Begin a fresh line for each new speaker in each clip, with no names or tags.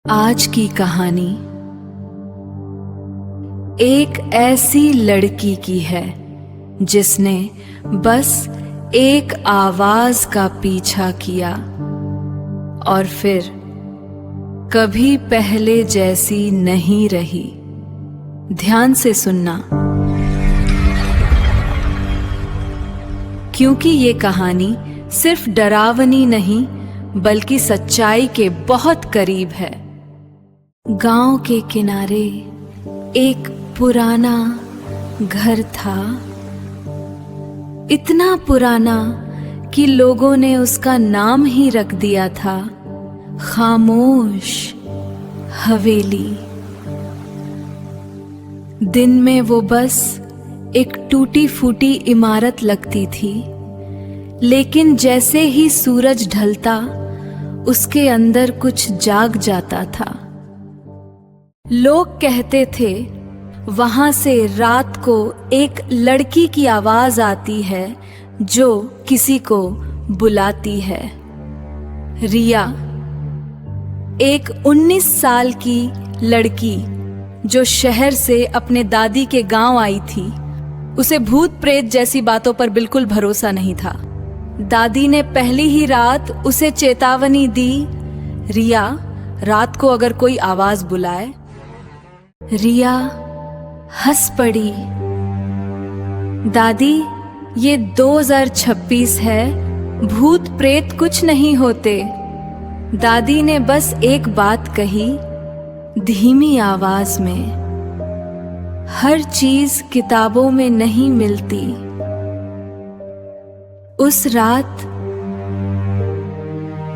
आज की कहानी एक ऐसी लड़की की है जिसने बस एक आवाज का पीछा किया और फिर कभी पहले जैसी नहीं रही। ध्यान से सुनना, क्योंकि ये कहानी सिर्फ डरावनी नहीं बल्कि सच्चाई के बहुत करीब है। गांव के किनारे एक पुराना घर था, इतना पुराना कि लोगों ने उसका नाम ही रख दिया था खामोश हवेली। दिन में वो बस एक टूटी फूटी इमारत लगती थी, लेकिन जैसे ही सूरज ढलता उसके अंदर कुछ जाग जाता था। लोग कहते थे वहां से रात को एक लड़की की आवाज आती है जो किसी को बुलाती है। रिया, एक 19 साल की लड़की जो शहर से अपने दादी के गांव आई थी। उसे भूत प्रेत जैसी बातों पर बिल्कुल भरोसा नहीं था। दादी ने पहली ही रात उसे चेतावनी दी, रिया, रात को अगर कोई आवाज बुलाए। रिया हंस पड़ी, दादी ये 2026 है, भूत प्रेत कुछ नहीं होते। दादी ने बस एक बात कही धीमी आवाज में, हर चीज किताबों में नहीं मिलती। उस रात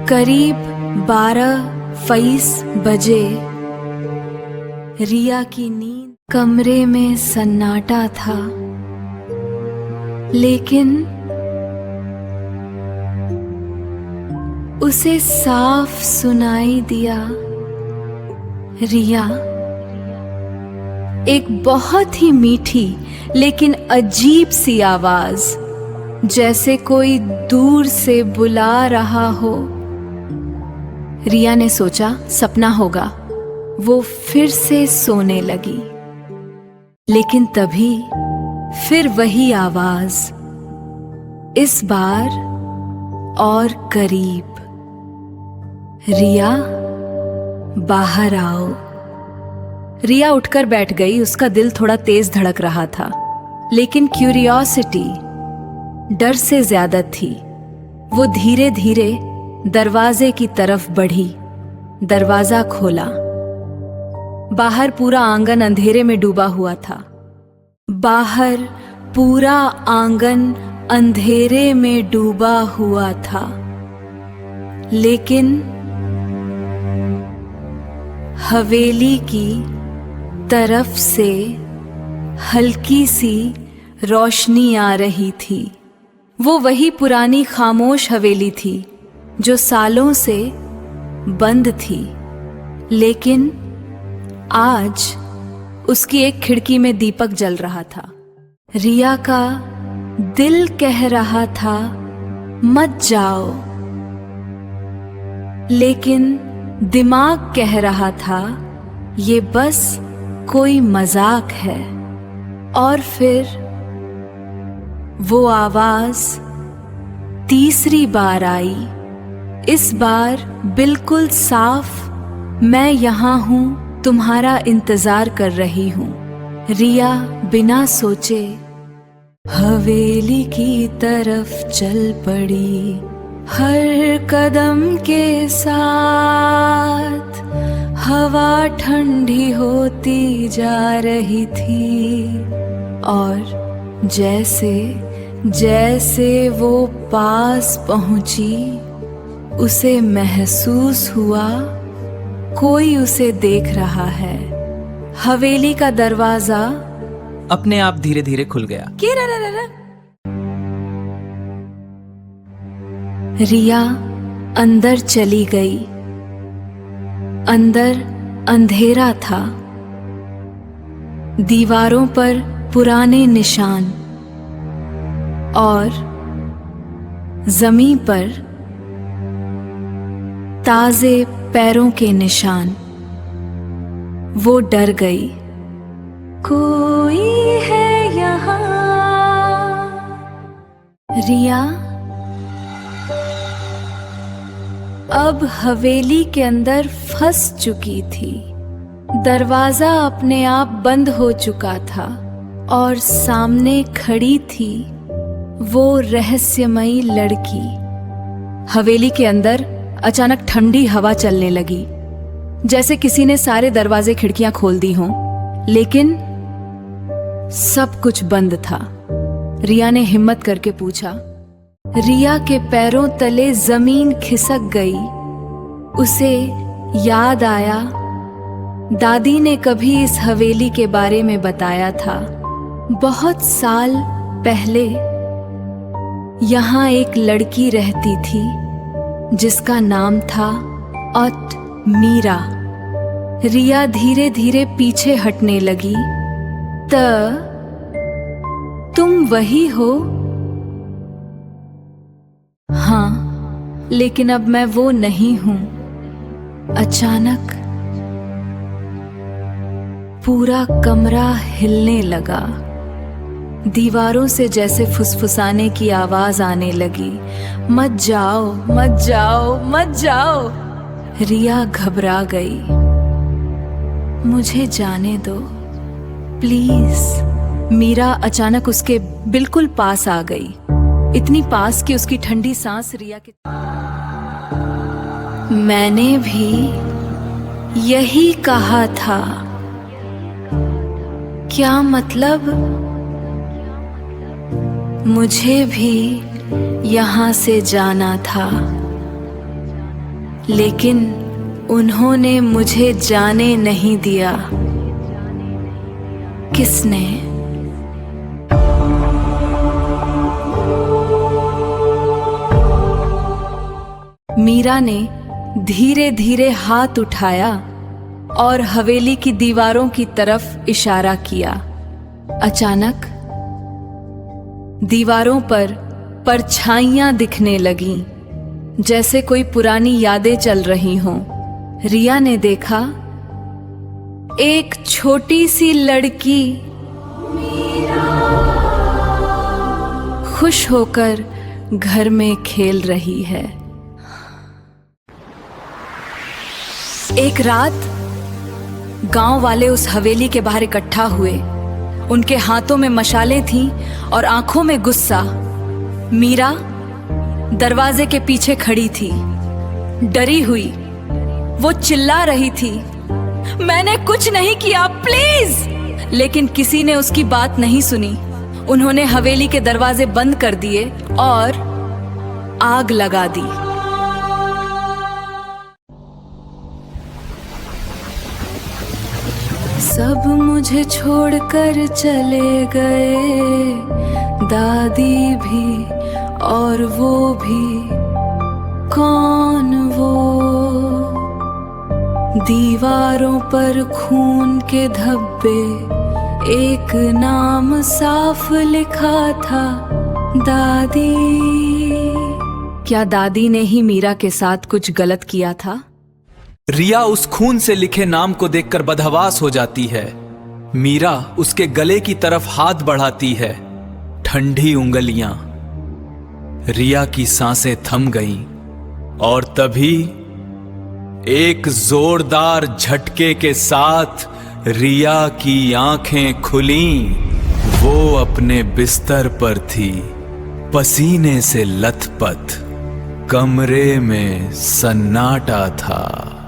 करीब 12:20 बजे रिया की नींद, कमरे में सन्नाटा था, लेकिन उसे साफ सुनाई दिया, रिया, एक बहुत ही मीठी लेकिन अजीब सी आवाज, जैसे कोई दूर से बुला रहा हो। रिया ने सोचा सपना होगा। वो फिर से सोने लगी, लेकिन तभी फिर वही आवाज, इस बार और करीब, रिया बाहर आओ। रिया उठकर बैठ गई। उसका दिल थोड़ा तेज धड़क रहा था, लेकिन क्यूरियोसिटी डर से ज्यादा थी। वो धीरे धीरे दरवाजे की तरफ बढ़ी, दरवाजा खोला। बाहर पूरा आंगन अंधेरे में डूबा हुआ था। बाहर पूरा आंगन अंधेरे में डूबा हुआ था, लेकिन हवेली की तरफ से हल्की सी रोशनी आ रही थी। वो वही पुरानी खामोश हवेली थी जो सालों से बंद थी, लेकिन आज उसकी एक खिड़की में दीपक जल रहा था। रिया का दिल कह रहा था मत जाओ, लेकिन दिमाग कह रहा था ये बस कोई मजाक है। और फिर वो आवाज तीसरी बार आई, इस बार बिल्कुल साफ, मैं यहां हूं, तुम्हारा इंतजार कर रही हूं। रिया बिना सोचे हवेली की तरफ चल पड़ी। हर कदम के साथ हवा ठंडी होती जा रही थी, और जैसे जैसे वो पास पहुंची उसे महसूस हुआ कोई उसे देख रहा है। हवेली का दरवाजा
अपने आप धीरे धीरे खुल गया।
रिया अंदर चली गई। अंदर अंधेरा था, दीवारों पर पुराने निशान और जमीन पर ताजे पैरों के निशान। वो डर गई। कोई है यहाँ? रिया अब हवेली के अंदर फंस चुकी थी। दरवाजा अपने आप बंद हो चुका था और सामने खड़ी थी वो रहस्यमयी लड़की। हवेली के अंदर अचानक ठंडी हवा चलने लगी, जैसे किसी ने सारे दरवाजे खिड़कियां खोल दी हों, लेकिन सब कुछ बंद था। रिया ने हिम्मत करके पूछा। रिया के पैरों तले जमीन खिसक गई। उसे याद आया, दादी ने कभी इस हवेली के बारे में बताया था। बहुत साल पहले यहाँ एक लड़की रहती थी जिसका नाम था अट मीरा। रिया धीरे धीरे पीछे हटने लगी। तुम वही हो? हाँ, लेकिन अब मैं वो नहीं हूं। अचानक पूरा कमरा हिलने लगा। दीवारों से जैसे फुसफुसाने की आवाज आने लगी। मत जाओ, मत जाओ, मत जाओ। रिया घबरा गई। मुझे जाने दो प्लीज। मीरा अचानक उसके बिल्कुल पास आ गई, इतनी पास कि उसकी ठंडी सांस रिया के। मैंने भी यही कहा था। क्या मतलब? मुझे भी यहाँ से जाना था, लेकिन उन्होंने मुझे जाने नहीं दिया। किसने? मीरा ने धीरे धीरे हाथ उठाया और हवेली की दीवारों की तरफ इशारा किया। अचानक दीवारों पर परछाइयां दिखने लगीं, जैसे कोई पुरानी यादें चल रही हों। रिया ने देखा एक छोटी सी लड़की खुश होकर घर में खेल रही है। एक रात गांव वाले उस हवेली के बाहर इकट्ठा हुए। उनके हाथों में मशालें थीं और आंखों में गुस्सा। मीरा दरवाजे के पीछे खड़ी थी, डरी हुई। वो चिल्ला रही थी, मैंने कुछ नहीं किया, प्लीज। लेकिन किसी ने उसकी बात नहीं सुनी। उन्होंने हवेली के दरवाजे बंद कर दिए और आग लगा दी। सब मुझे छोड़कर चले गए, दादी भी और वो भी। कौन वो? दीवारों पर खून के धब्बे, एक नाम साफ लिखा था, दादी। क्या दादी ने ही मीरा के साथ कुछ गलत किया था?
रिया उस खून से लिखे नाम को देखकर बदहवास हो जाती है। मीरा उसके गले की तरफ हाथ बढ़ाती है। ठंडी उंगलियां। रिया की सांसें थम गईं और तभी एक जोरदार झटके के साथ रिया की आंखें खुलीं। वो अपने बिस्तर पर थी, पसीने से लथपथ। कमरे में सन्नाटा था।